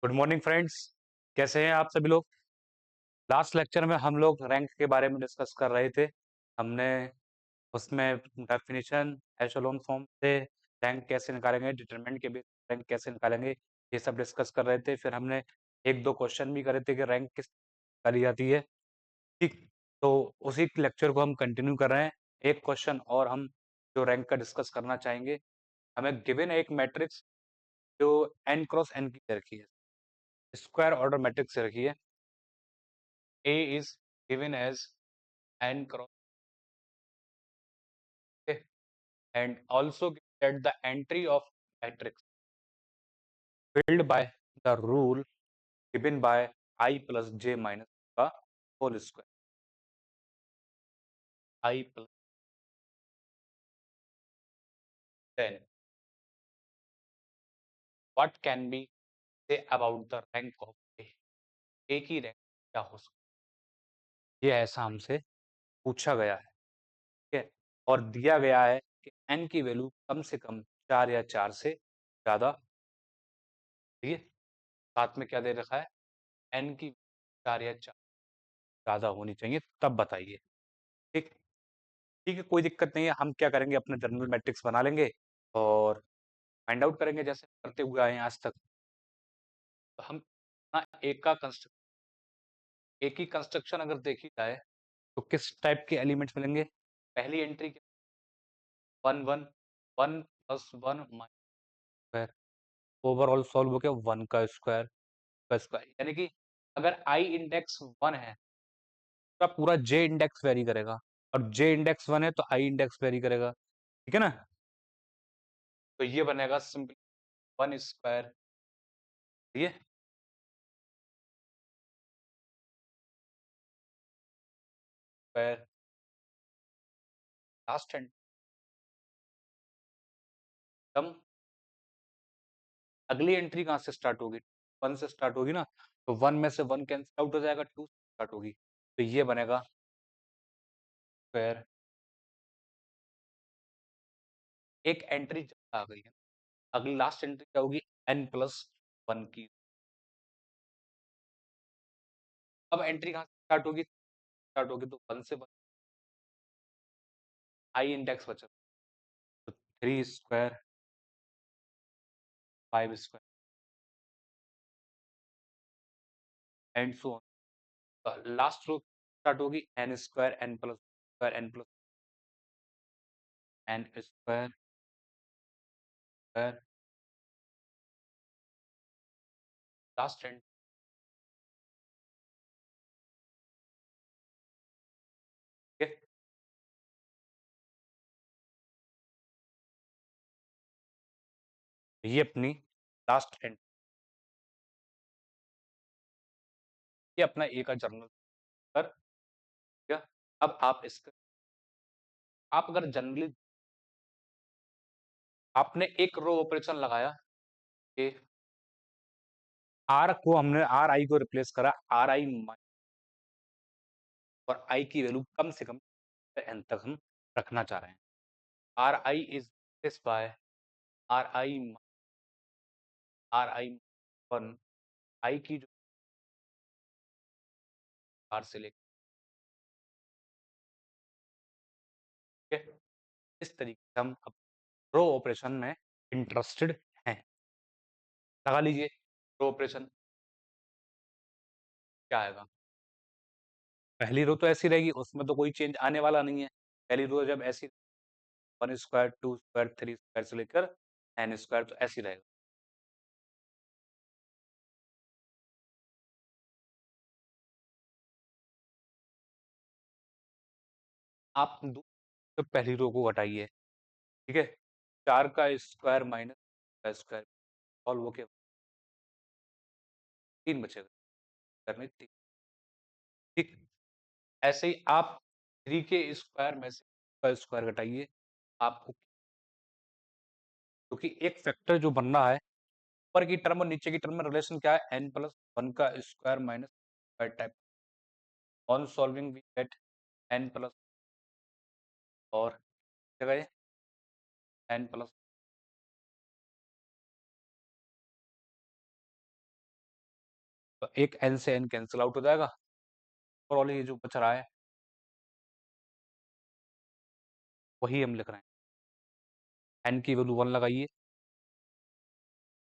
Good morning friends. कैसे हैं आप सभी लोग? लास्ट लेक्चर में हम लोग रैंक के बारे में डिस्कस कर रहे थे। हमने उसमें डेफिनेशन, एशेलोन फॉर्म से रैंक कैसे निकालेंगे, डिटरमिनेंट के बेस रैंक कैसे निकालेंगे, ये सब डिस्कस कर रहे थे। फिर हमने एक दो क्वेश्चन भी करे थे कि रैंक किस निकाली जाती है। ठीक, तो उसी लेक्चर को हम कंटिन्यू कर रहे हैं। एक क्वेश्चन और हम जो रैंक का डिस्कस करना चाहेंगे। हमें गिवन एक मैट्रिक्स जो n क्रॉस n की दे रखी है, स्क्वायर ऑर्डर मैट्रिक्स से रखी है। A is given as n cross A and also that the entry of matrix filled by the rule given by I plus j minus the whole square. I plus 10. What can be say about the rank of A? A की rank क्या हो सकती है? ये ऐसा हमसे पूछा गया है, ठीक है? और दिया गया है कि n की वैल्यू कम से कम 4 या 4 से ज़्यादा, ठीक है? साथ में क्या दे रखा है? n की 4 या 4 ज़्यादा होनी चाहिए, तब बताइए। ठीक, ठीक है, कोई दिक्कत नहीं है। हम क्या करेंगे, अपने जनरल मैट्रिक्स बना लेंगे और फाइंड आउट करेंगे जैसे करते हुए आए हैं आज तक। तो हम एक ही कंस्ट्रक्शन अगर देखी जाए तो किस टाइप के एलिमेंट्स मिलेंगे? पहली एंट्री क्या? 1 1 1 plus 1 minus square, overall solve हो गया 1 का स्क्वायर, यानी कि अगर आई इंडेक्स 1 है तो पूरा जे इंडेक्स वेरी करेगा, और जे इंडेक्स 1 है तो आई इंडेक्स वेरी करेगा, ठीक है ना? तो ये बनेगा सिंपल 1 स्क्वायर, ये स्क्वायर लास्ट एंड कम। अगली एंट्री कहाँ से स्टार्ट होगी? 1 से स्टार्ट होगी ना, तो 1 में से 1 कैंसिल आउट हो जाएगा, 2 से स्टार्ट होगी, तो ये बनेगा स्क्वायर। एक एंट्री ज्यादा आ गई है, अगली लास्ट एंट्री क्या होगी? n प्लस 1 की। अब एंट्री कहाँ से स्टार्ट होगी तो 1 से 1 आई इंडेक्स बचा, तो 3 square 5 square and so on. Last row start होगी n square n plus square n plus n square square, last end, ठीक है? ये अपनी लास्ट एंड, ये अपना ए का जर्नल पर, ठीक है? अब आप इसका, आप अगर जनरली आपने एक रो ऑपरेशन लगाया कि आर को हमने आर आई को रिप्लेस करा आर आई, और आई की वैल्यू कम से कम एन तक हम रखना चाह रहे हैं। Are I is this by are आई 1, आई की जो आर से लेकर, ठीक है? इस तरीके से हम रो ऑपरेशन में इंटरेस्टेड हैं। लगा लीजिए रो ऑपरेशन क्या आएगा। पहली रो तो ऐसी रहेगी, उसमें तो कोई चेंज आने वाला नहीं है। पहली रो जब ऐसी 1 स्क्वायर 2 स्क्वायर 3 स्क्वायर से लेकर n स्क्वायर, तो ऐसी रहेगा। आप तो पहली रो को हटाइए, ठीक है? 4 का स्क्वायर माइनस का स्क्वायर सॉल्व होके 3 बचेगा, करने 3, ठीक? ऐसे ही आप 3 के स्क्वायर में से का स्क्वायर घटाइए, आपको, क्योंकि एक फैक्टर जो बन रहा है, ऊपर की टर्म और नीचे की टर्म में रिलेशन क्या है? n प्लस 1 का square minus square type. On solving we get n plus, और जगह n प्लस तो एक n से n कैंसिल आउट हो जाएगा, ओवरऑल ये जो बच रहा है वही हम लिख रहे हैं। n की वैल्यू 1 लगाइए,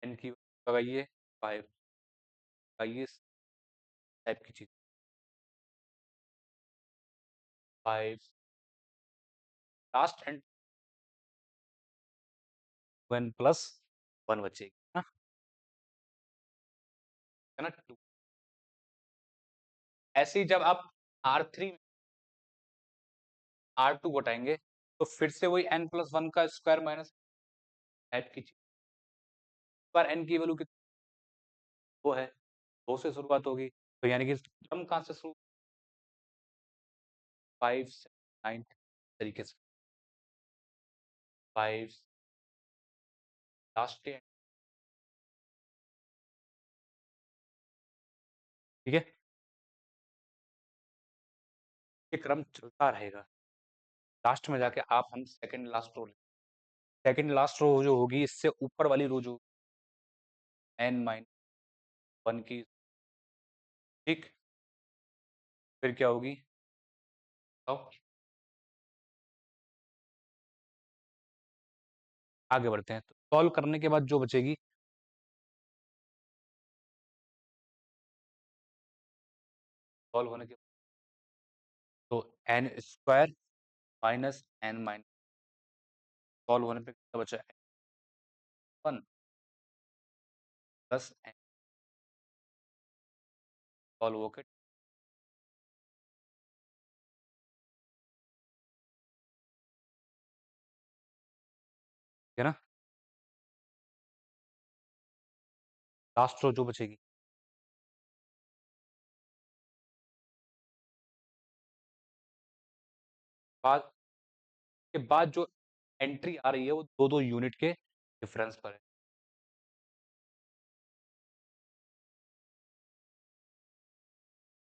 n की वैल्यू लगाइए 5 लगाइए, इस टाइप की चीज़ 5 लास्ट एंड 1 प्लस 1 बचेगी ना, है ना 2। ऐसे ही जब आप R3 R2 घटाएंगे तो फिर से वही n प्लस 1 का स्क्वायर माइनस टाइप की चीज़, इस बार n की वैल्यू कितनी वो है 2 से शुरुआत होगी, तो यानी कि टर्म कहाँ से शुरू 5 से 9 तरीके से 5 लास्ट एंड, ठीक है, ये क्रम चलता रहेगा। लास्ट में जाके आप हम second last row, second last row जो होगी इससे ऊपर वाली रो जो n माइनस 1 की, ठीक, फिर क्या होगी बताओ, आगे बढ़ते हैं। तो सॉल्व करने के बाद जो बचेगी, सॉल्व होने के तो n square minus n minus, solve होने पे कितना बचा है 1 प्लस n, सॉल्व होके ठीक है ना, लास्ट रो जो बचेगी बाद के बाद जो एंट्री आ रही है वो दो दो यूनिट के डिफरेंस पर है,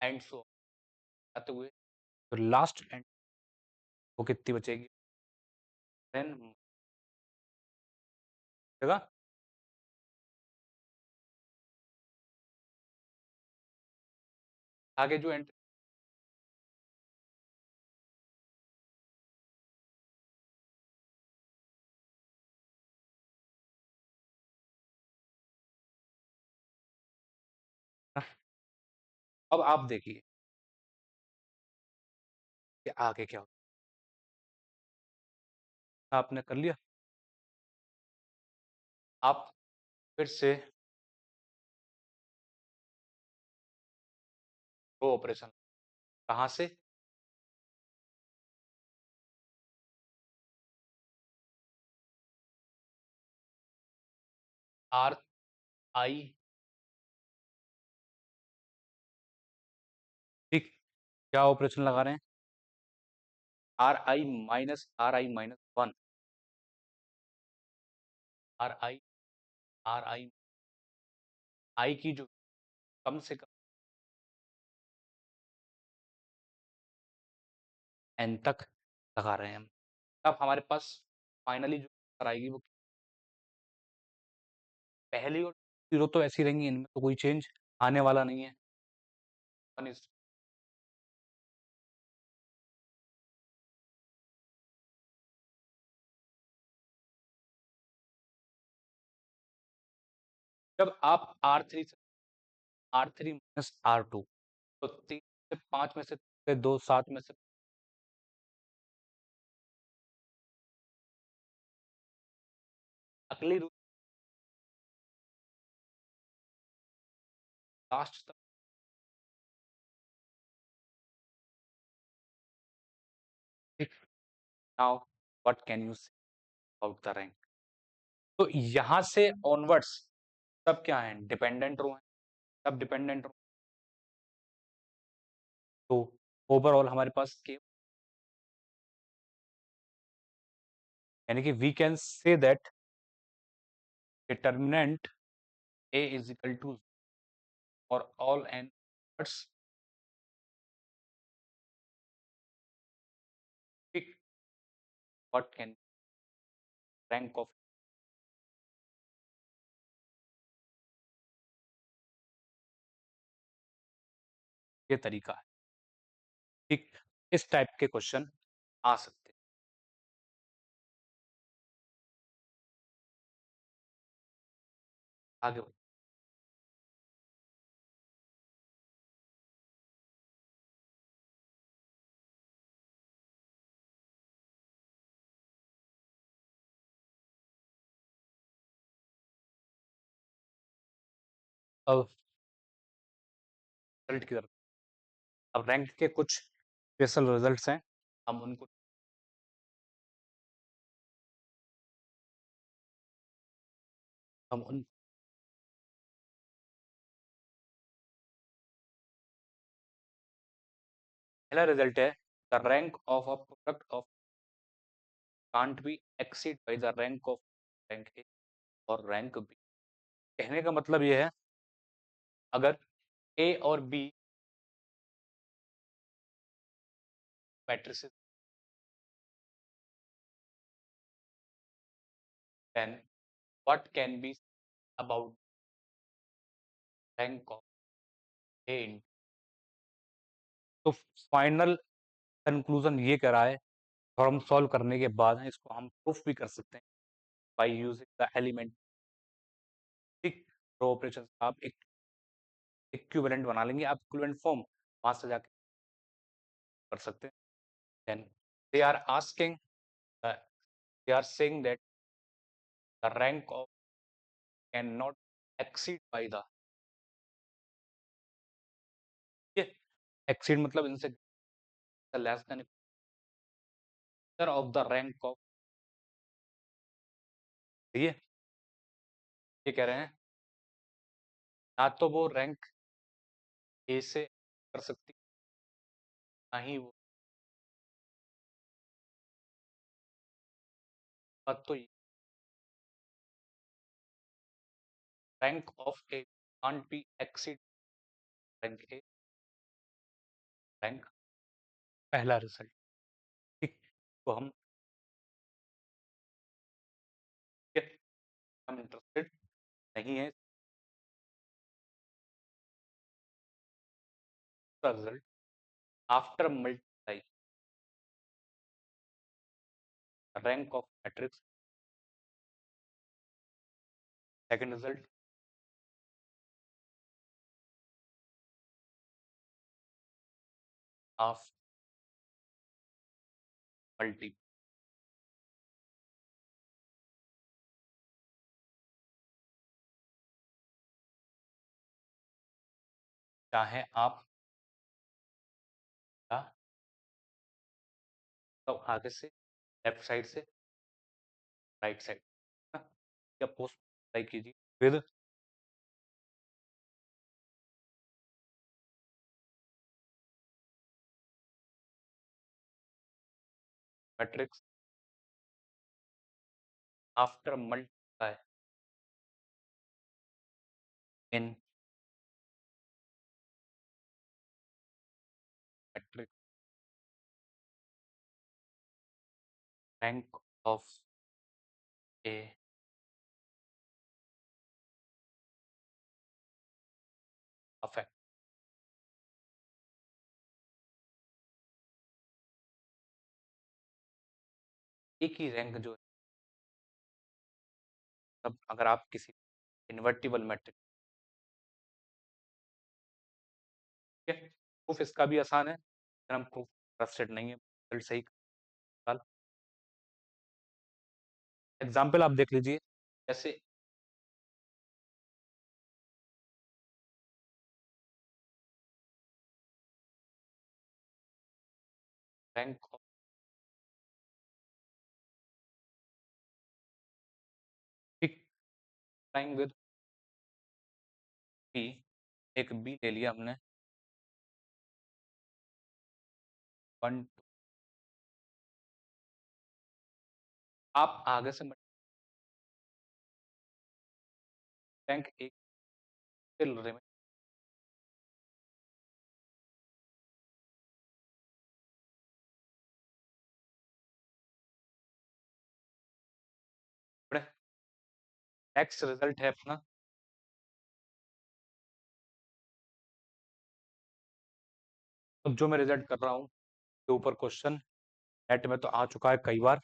एंड सो आते हुए तो लास्ट एंड वो कितनी बचेगी 10 जगह। आगे जो एंट्री, अब आप देखिए कि आगे क्या होगा, आपने कर लिया, आप फिर से रो ऑपरेशन कहाँ से आर आई, ठीक, क्या ऑपरेशन लगा रहे हैं are I minus 1, are I, are आई की जो कम से कम एन तक लगा रहे हैं हम, तब हमारे पास फाइनली जो आंसर आएगी वो पहली और जीरो तो ऐसी रहेंगी, इनमें तो कोई चेंज आने वाला नहीं है, 1 is जब आप R3 माइनस R2 तो 3 से 5 में से 2 7 में से अगली रो लास्ट तक, ठीक, now what can you say about the rank, तो यहाँ से ऑनवर्ड्स सब क्या है डिपेंडेंट रो है, सब डिपेंडेंट रो, तो ओवरऑल हमारे पास के यानी कि we can say that determinant A is equal to for all n words, pick what can rank of, ये तरीका है। ठीक, इस टाइप के क्वेश्चन आ सकते हैं। आगे बढ़ो। अब रिजल्ट की तरफ, अब रैंक के कुछ स्पेशल रिजल्ट्स हैं, हम उनको हम उन पहला रिजल्ट है, the rank of a product of can't be exceed by the rank of rank A और रैंक बी। कहने का मतलब ये है, अगर ए और B matrices, then what can be about rank of A in, तो फाइनल कंक्लूजन ये कह रहा है, प्रॉब्लम सॉल्व करने के बाद इसको हम प्रूफ भी कर सकते हैं बाय यूजिंग द एलिमेंट। ठीक, रो ऑपरेशन आप एक इक्विवेलेंट बना लेंगे, आप इक्विवेलेंट फॉर्म वहां से जाके कर सकते हैं। Then they are asking, they are saying that the rank of can not exceed by the, exceed मतलब इनसे less than of the rank of, ये कह रहे हैं ना तो वो रैंक ए से कर सकती, ना ही वो, बात तो rank of A can't be exceed rank A, rank पहला रिजल्ट। ठीक, तो हम इंटरेस्टेड नहीं है इसका result, after multiply rank of matrix, second result of multi, चाहे आप या तो आगे से लेफ्ट साइड से राइट साइड या पोस्ट अप्लाई कीजिए, फिर matrix after multiply in matrix rank of A affect, एक ही रैंक जो है, तब अगर आप किसी इन्वर्टिबल मैट्रिक्स, ठीक है, प्रूफ इसका भी आसान है, अगर हम प्रूफ ट्रस्टेड नहीं है, रिजल्ट सही निकाल, एग्जाम्पल आप देख लीजिए, जैसे rank of pick time with B, एक बी ले लिया हमने, 1 आप आगे से रैंक एक still remain, नेक्स्ट रिजल्ट है अपना अब जो मैं रिजल्ट कर रहा हूँ के ऊपर क्वेश्चन नेट में तो आ चुका है कई बार,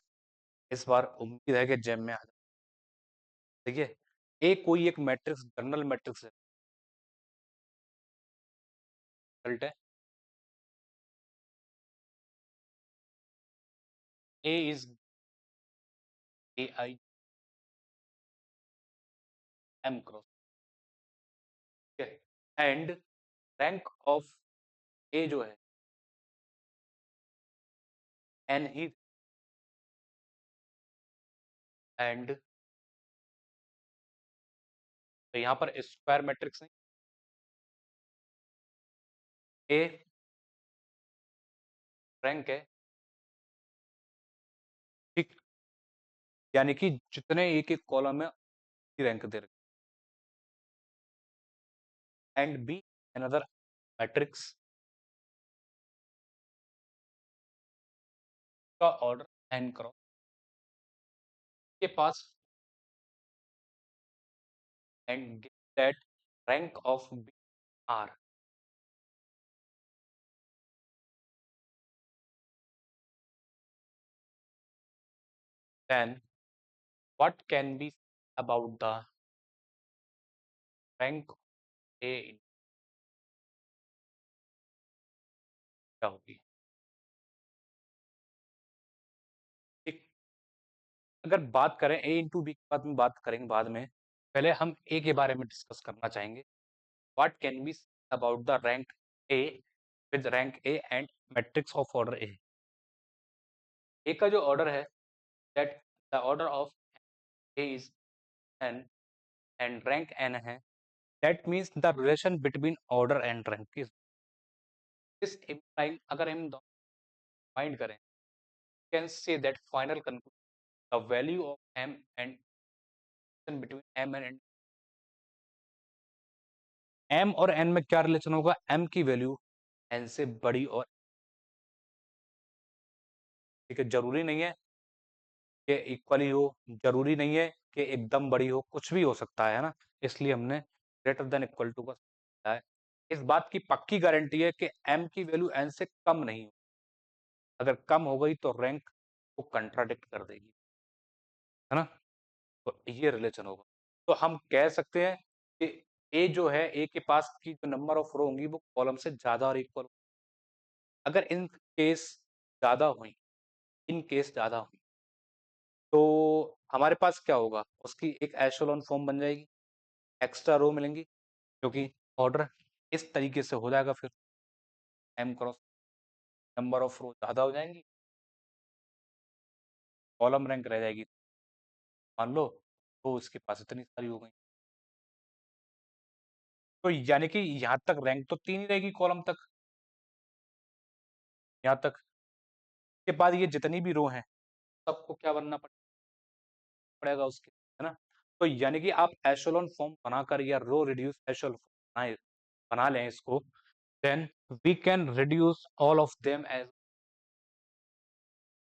इस बार उम्मीद है कि जैम में आ जाए। देखिए, ए कोई एक मैट्रिक्स जनरल मैट्रिक्स है, रिजल्ट है A is a I M cross, ठीक है, एंड रैंक ऑफ ए जो है एन ही, एंड तो यहाँ पर स्क्वायर मैट्रिक्स नहीं, ए रैंक है, ठीक, यानी कि जितने एक एक कॉलम है रैंक दे रखे, एंड बी अनदर मैट्रिक्स का ऑर्डर एन क्रॉस के पास, and that rank of B R, then what can be said about the rank of A in क्या होगी, ठीक, अगर बात करें ए इंटू बी के बाद में बात करेंगे बाद में, पहले हम ए के बारे में डिस्कस करना चाहेंगे, what can be about the rank A with rank A and matrix of order A का जो ऑर्डर है that the order of A is N and rank N है, that means the relation between order and rank is this implying, अगर हम find करें can say that final conclusion the value of M and between M and M और N में क्या relation होगा, M की value N से बड़ी और, ठीक है, जरूरी नहीं है कि इक्वली हो, जरूरी नहीं है कि एकदम बड़ी हो, कुछ भी हो सकता है ना, इसलिए हमने ग्रेटर देन इक्वल टू का है। इस बात की पक्की गारंटी है कि एम की वैल्यू एन से कम नहीं हो, अगर कम हो गई तो रैंक को कंट्राडिक्ट कर देगी, है ना, तो ये रिलेशन होगा, तो हम कह सकते हैं कि ए जो है ए के पास की जो नंबर ऑफ रो होंगी वो कॉलम से ज्यादा और इक्वल, अगर इन केस ज्यादा हुई, इन केस ज्यादा हुई तो हमारे पास क्या होगा, उसकी एक एशेलॉन फॉर्म बन जाएगी, एक्स्ट्रा रो मिलेंगी, क्योंकि ऑर्डर इस तरीके से हो जाएगा, फिर एम क्रॉस नंबर ऑफ रो ज्यादा हो जाएंगी, कॉलम रैंक रह जाएगी, मान लो तो उसके पास इतनी सारी हो गई, तो यानी कि यहाँ तक रैंक तो 3 ही रहेगी कॉलम तक, यहाँ तक के बाद ये जितनी भी रो हैं सबको क्या बनना पड़ेगा उसके, है ना, तो यानी कि आप एशेलॉन फॉर्म बनाकर या रो रिड्यूस एशेलॉन बनाए बना लें इसको, then we can reduce all of them as,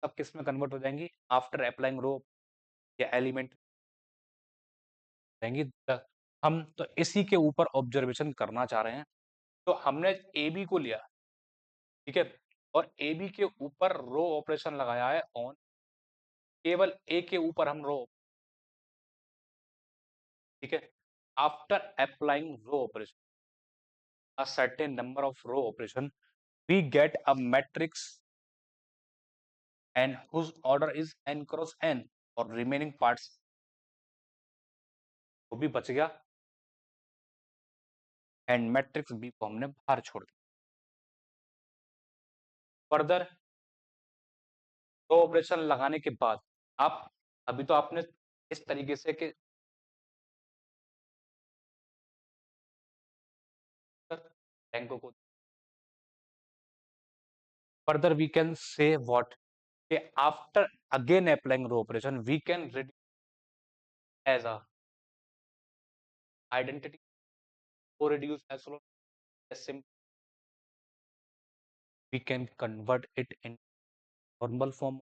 सब किस में कन्वर्ट हो जाएंगी आफ्टर अप्लाइंग रो या एलिमेंट जाएंगी, हम तो इसी के ऊपर ऑब्जर्वेशन करना चाह रहे हैं, तो हमने ए बी को लिया, ठीक है, और ए बी के ऊपर रो ऑपरेशन लगाया है ऑन, केवल ए के ऊपर हम रो, ठीक है, after applying row operation a certain number of row operation we get a matrix and whose order is n cross n और remaining parts वो भी बच गया, एंड मैट्रिक्स बी को हमने बाहर छोड़ दिया, फर्दर रो ऑपरेशन लगाने के बाद आप अभी तो आपने इस तरीके से कि रैंकों को, further we can say what कि after again applying row operation we can reduce as a identity को reduce as simple, we can convert it in normal form,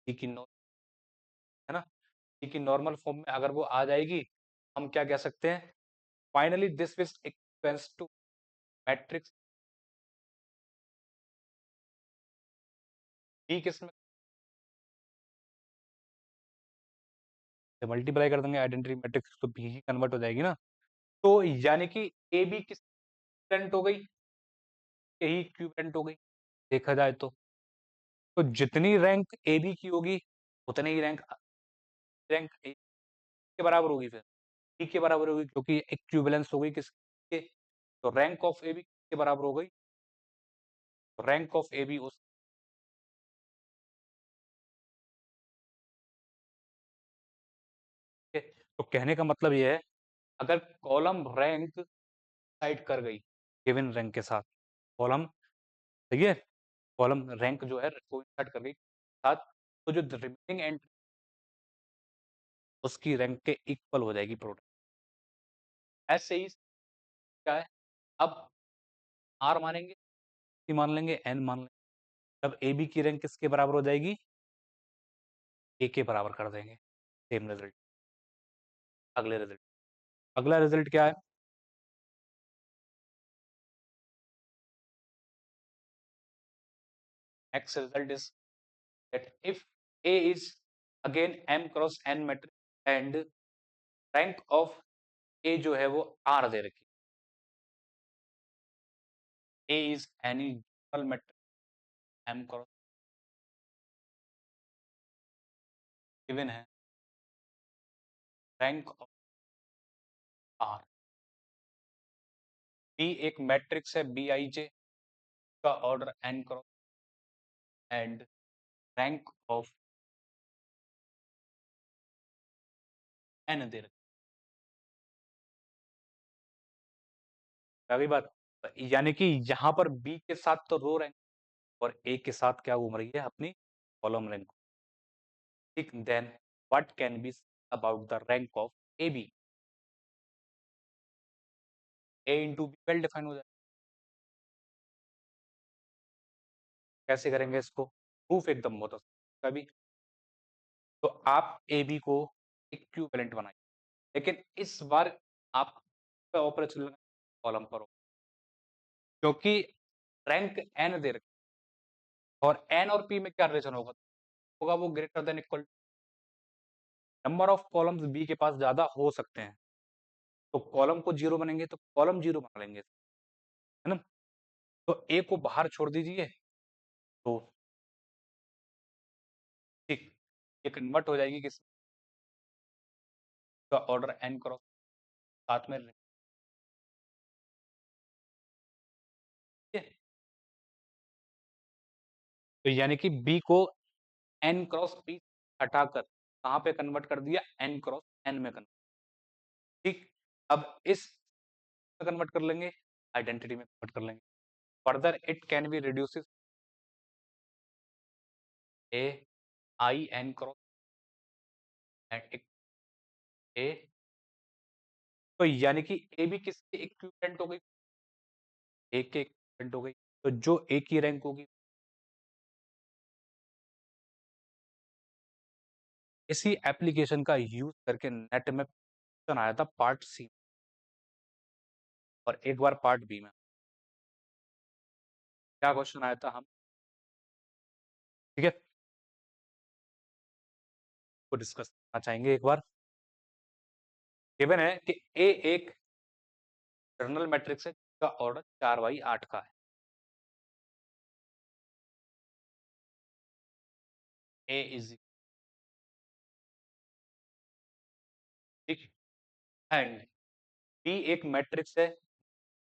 की है ना, की नॉर्मल फॉर्म में अगर वो आ जाएगी हम क्या कह सकते हैं, finally this is equals to matrix B किस में मल्टीप्लाई कर देंगे आइडेंटिटी मैट्रिक्स तो बी ही कन्वर्ट हो जाएगी ना। तो यानी कि ए बी किस इक्विवेलेंट हो गई, ए ही इक्विवेलेंट हो गई देखा जाए तो जितनी रैंक ए बी की होगी उतनी ही रैंक रैंक ए के बराबर होगी, फिर बी के बराबर होगी क्योंकि इक्विवेलेंस हो गई किसके, तो रैंक ऑफ ए बी के बराबर हो गई, तो रैंक ऑफ ए बी उस तो कहने का मतलब ये है अगर कॉलम रैंक साइड कर गई गिवन रैंक के साथ, कॉलम ठीक है, कॉलम रैंक जो है कोइंसाइड कर गई साथ, तो जो रिमेनिंग एंट्री उसकी रैंक के इक्वल हो जाएगी प्रोडक्ट। ऐसे ही क्या है, अब आर मानेंगे, सी मान लेंगे, एन मान लेंगे, तब ए बी की रैंक किसके बराबर हो जाएगी, ए के बराबर कर देंगे। सेम रिजल्ट, अगले रिजल्ट, अगला रिजल्ट क्या है, next result is that if A is again m cross n matrix and rank of A जो है वो R दे रखी, A is any dual matrix m cross given है, rank of R, B एक matrix है Bij का order n cross and rank of n दे रखी, अगली बात, यानी कि यहाँ पर B के साथ तो रो रैंक और A के साथ क्या घूम रही है अपनी कॉलम रैंक, ठीक, then what can be about the rank of A B, A into B well define हो जाए, कैसे करेंगे इसको प्रूफ, एकदम बहुत आसान कभी, तो आप ए बी को इक्विवेलेंट बनाइए, लेकिन इस बार आप ऑपरेशन कॉलम पर हो, क्योंकि रैंक एन दे रखी और एन और पी में क्या रिलेशन होगा, होगा वो greater than equal, number of columns B के पास ज्यादा हो सकते हैं, तो कॉलम को जीरो बनेंगे तो कॉलम जीरो बना लेंगे, है ना, तो ए को बाहर छोड़ दीजिए, तो ठीक ये कन्वर्ट हो जाएगी किस का ऑर्डर एन क्रॉस साथ में, ठीक है, तो यानी कि बी को एन क्रॉस पी हटाकर कहाँ पे कन्वर्ट कर दिया, एन क्रॉस एन में कन्वर्ट, ठीक, अब इस कन्वर्ट कर लेंगे, आइडेंटिटी में कन्वर्ट कर लेंगे, further it can be reduces a I N cross and A, तो यानी कि ए भी किसके इक्विवेलेंट हो गई, ए के इक्विवेलेंट हो गई, तो जो ए की रैंक होगी, इसी एप्लीकेशन का यूज करके नेट में क्वेश्चन आया था पार्ट सी और एक बार पार्ट बी में, क्या क्वेश्चन आया था हम, ठीक है, को डिस्कस करना चाहेंगे एक बार, गिवन है कि ए एक जर्नल मैट्रिक्स है का ऑर्डर 4/8 का है, ए इज ठीक, एंड बी एक मैट्रिक्स है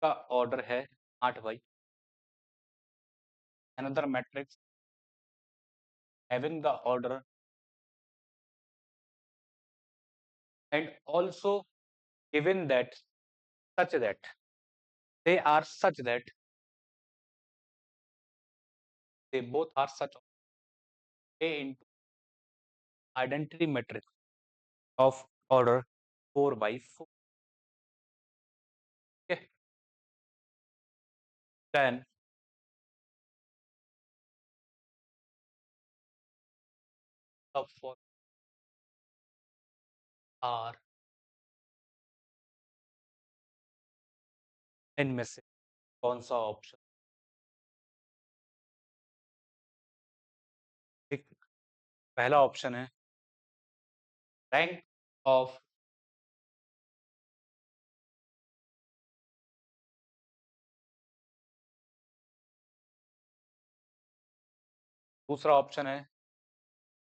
का ऑर्डर है 8/, another matrix having the order and also given that such that they are such that they both are such A into identity matrix of order 4/4, okay, then sub for R इनमें से कौन सा option ठीक, पहला option है rank of, दूसरा option है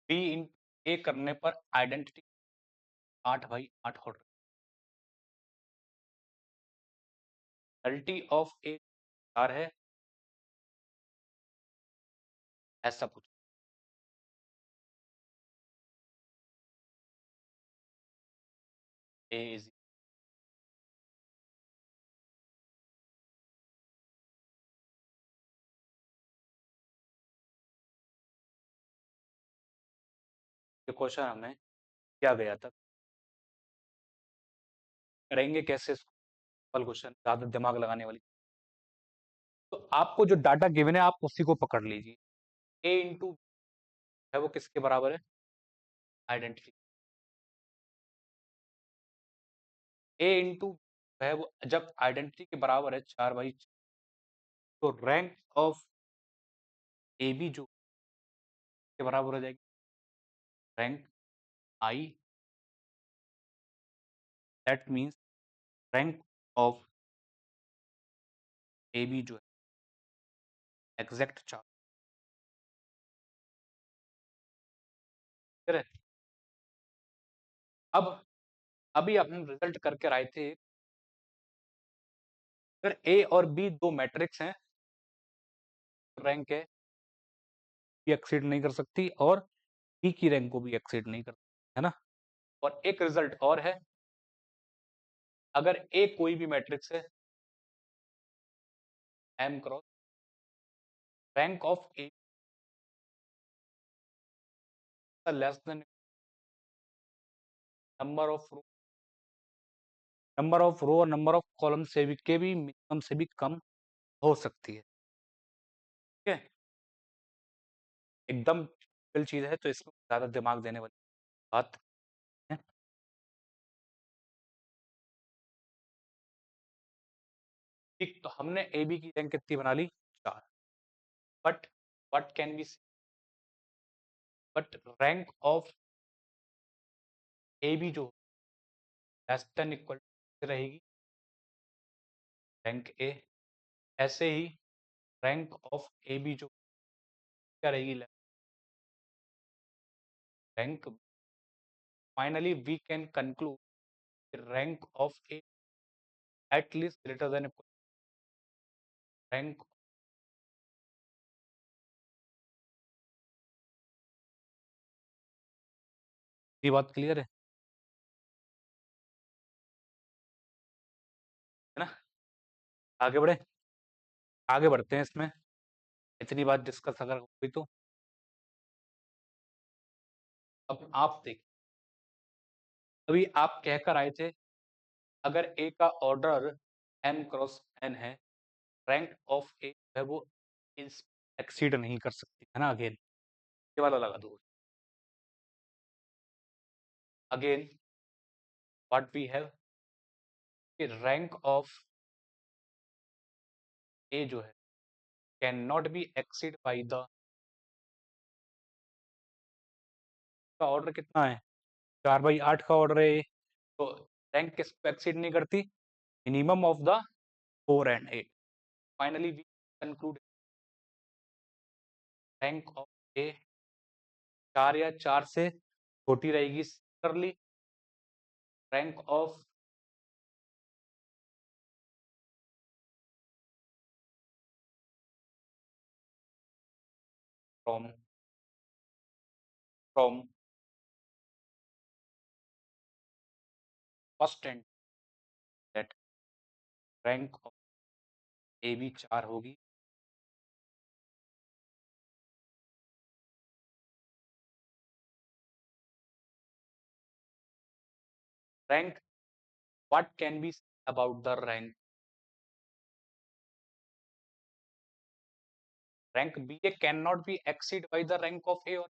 be in ए करने पर identity 8/8 order, multi of A 4 है, ऐसा कुछ। ए इज ये क्वेश्चन हमें किया गया था, करेंगे कैसे इसको, क्वेश्चन ज्यादा दिमाग लगाने वाली। तो आपको जो डाटा गिवन है आप उसी को पकड़ लीजिए, ए इंटू है वो किसके बराबर है, आइडेंटिटी, ए इंटू है वो जब आइडेंटिटी के बराबर है 4/4, तो रैंक ऑफ ए बी जो के बराबर हो जाएगी rank I, that means rank of A B जो है एग्जैक्ट 4 है। अब अभी हम रिजल्ट करके आए थे, अगर ए और बी दो मैट्रिक्स हैं, रैंक है भी एक्सीड नहीं कर सकती और बी की रैंक को भी एक्सीड नहीं कर सकती, है ना। और एक रिजल्ट और है, अगर ए कोई भी मैट्रिक्स है M cross, rank of A less than number of row, number of row और नंबर ऑफ कॉलम से भी के भी मिनिमम से भी कम हो सकती है, ठीक है। एकदम सिंपल चीज है, तो इसमें ज्यादा दिमाग देने वाली बात है। ठीक, तो हमने ए बी की रैंक कितनी बना ली, 4, but what can be, but rank of A B जो लेस देन इक्वल रहेगी रैंक ए, ऐसे ही रैंक ऑफ ए बी जो क्या रहेगी rank, finally we can conclude rank of A at least greater than rank, ये बात clear है ना। आगे बढ़े, आगे बढ़ते हैं इसमें, इतनी बात डिस्कस अगर हुई तो अब आप देखिए, अभी आप कहकर आए थे अगर ए का ऑर्डर m क्रॉस n है, रैंक ऑफ ए है वो इस एक्सीड नहीं कर सकती, है ना। अगेन ये वाला लगा दो, अगेन व्हाट वी हैव कि रैंक ऑफ ए जो है can not be exceed by the, का ऑर्डर कितना है, 4/8 का ऑर्डर है, तो रैंक किसको एक्सीड नहीं करती, minimum of the 4 and 8, finally we conclude rank of A 4 या 4 से छोटी रहेगी, similarly rank of from from first and that rank of A भी 4 होगी, rank what can be about the rank, rank B A can not be exceed by the rank of A, और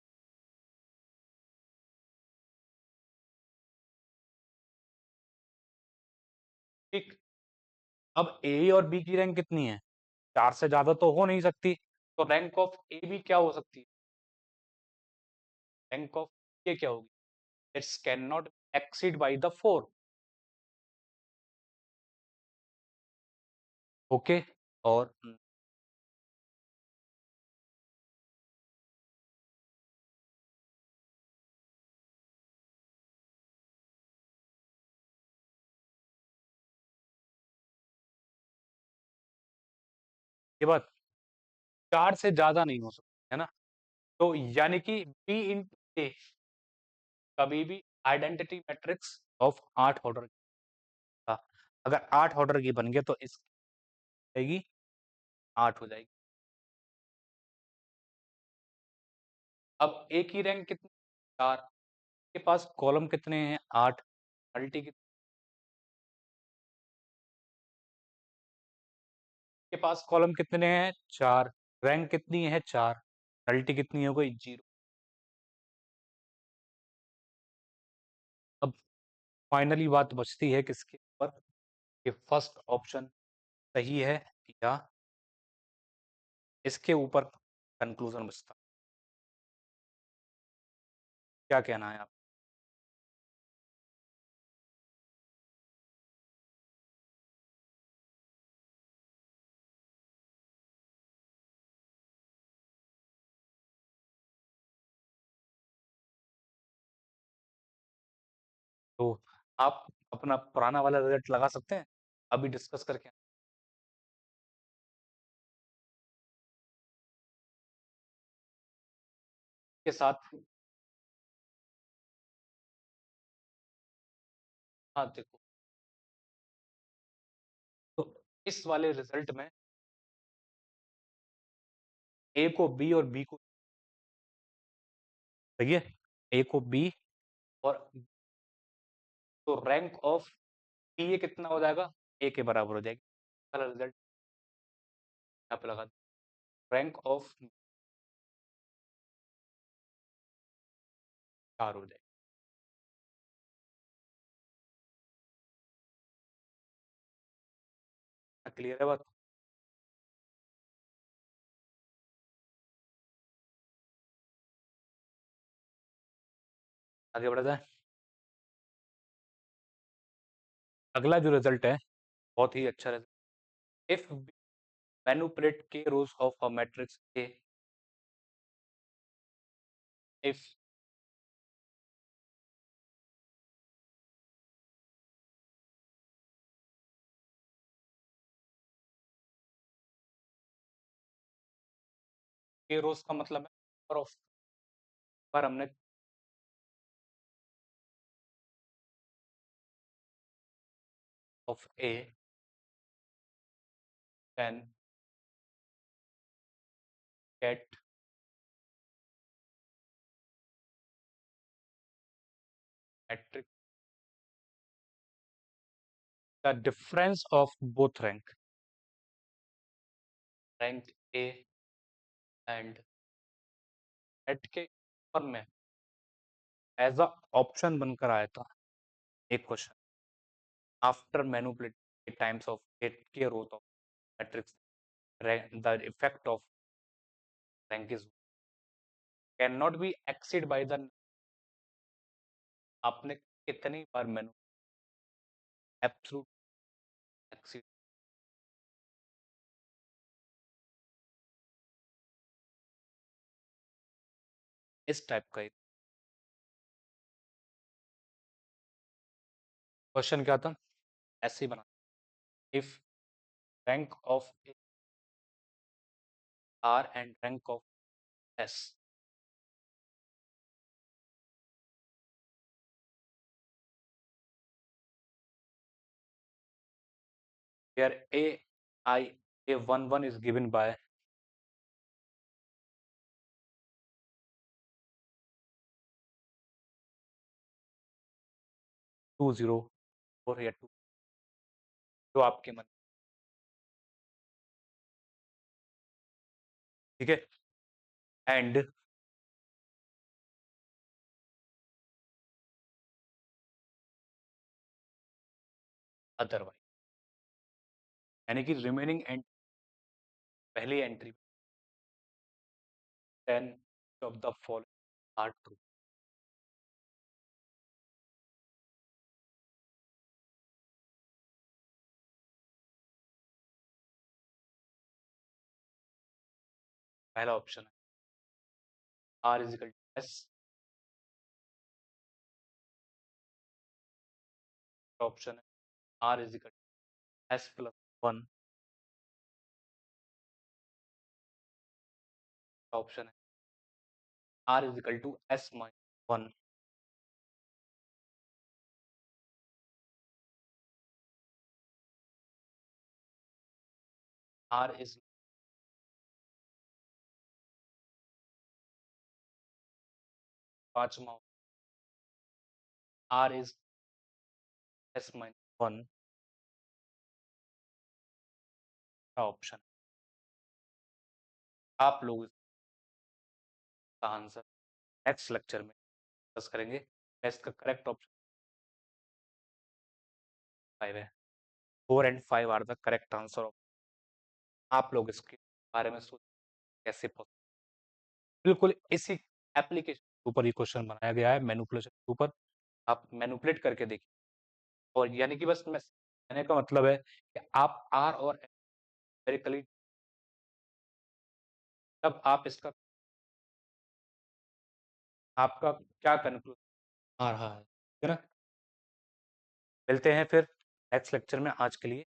ठीक, अब ए और बी की rank कितनी है, 4 से ज्यादा तो हो नहीं सकती, तो रैंक ऑफ ए भी क्या हो सकती है, रैंक ऑफ ये क्या होगी, it's can not exceed by the 4। Okay, और ये बात 4 से ज्यादा नहीं हो सकती है ना, तो यानी कि बी इन ए कभी भी आइडेंटिटी मैट्रिक्स ऑफ 8 ऑर्डर का, अगर 8 ऑर्डर की बन गया तो इस जाएगी 8 हो जाएगी। अब ए की रैंक कितनी, 4, के पास कॉलम कितने हैं, 8, मल्टी के पास कॉलम कितने हैं, 4, रैंक कितनी है, 4, मल्टी कितनी हो गई, 0। अब फाइनली बात बचती है किसके ऊपर, कि फर्स्ट ऑप्शन सही है या इसके ऊपर कंक्लूजन बचता, क्या कहना है आप। तो आप अपना पुराना वाला रिजल्ट लगा सकते हैं अभी डिस्कस करके के साथ। हाँ देखो, तो इस वाले रिजल्ट में ए को बी और बी को, सही है, ए को बी और, तो रैंक ऑफ बी ये कितना हो जाएगा, ए के बराबर हो जाएगी, वाला रिजल्ट यहाँ पे लगा, रैंक ऑफ 4 हो जाएगी। क्लियर है बात। आगे बढ़ा जाए, अगला जो रिजल्ट है बहुत ही अच्छा result, if manipulate K rows of a matrix A, if K rows का मतलब है नंबर ऑफ, पर हमने of A, then get matrix the difference of both rank A and net के ऊपर में एज अ ऑप्शन बनकर आया था एक question, after manipulate times of at K row of matrix the effect of rank is can not be exceed by the, आपने कितनी बार मैनु एब्सोल्यूट एक्सीड, इस टाइप का क्वेश्चन क्या था, ऐसे ही बना, if rank of R and rank of S, where I A11 is given by 204 या 2, जो आपके मन, ठीक है, एंड अदरवाइज, यानी कि रिमेनिंग एंड पहली entry 10 of the following are true, पहला ऑप्शन है R is equal to S, option है R is equal to S plus one, option है R is equal to S minus one, R is पांचवा R is S minus one का option. आप लोग इसका answer next lecture में discuss करेंगे। मैं इसका करेक्ट ऑप्शन 5 है। 4 and 5 are the correct answer. आप लोग इसके बारे में सोच कैसे बिल्कुल इसी एप्लीकेशन के ऊपर ये क्वेश्चन बनाया गया है, मैनिपुलेशन के ऊपर। आप मैनिपुलेट करके देखिए, और यानी कि बस मैं कहने का मतलब है कि आप आर और एम्पिरिकली तब आप इसका आपका क्या कंक्लूजन आ रहा है ना। मिलते हैं फिर नेक्स्ट लेक्चर में। आज के लिए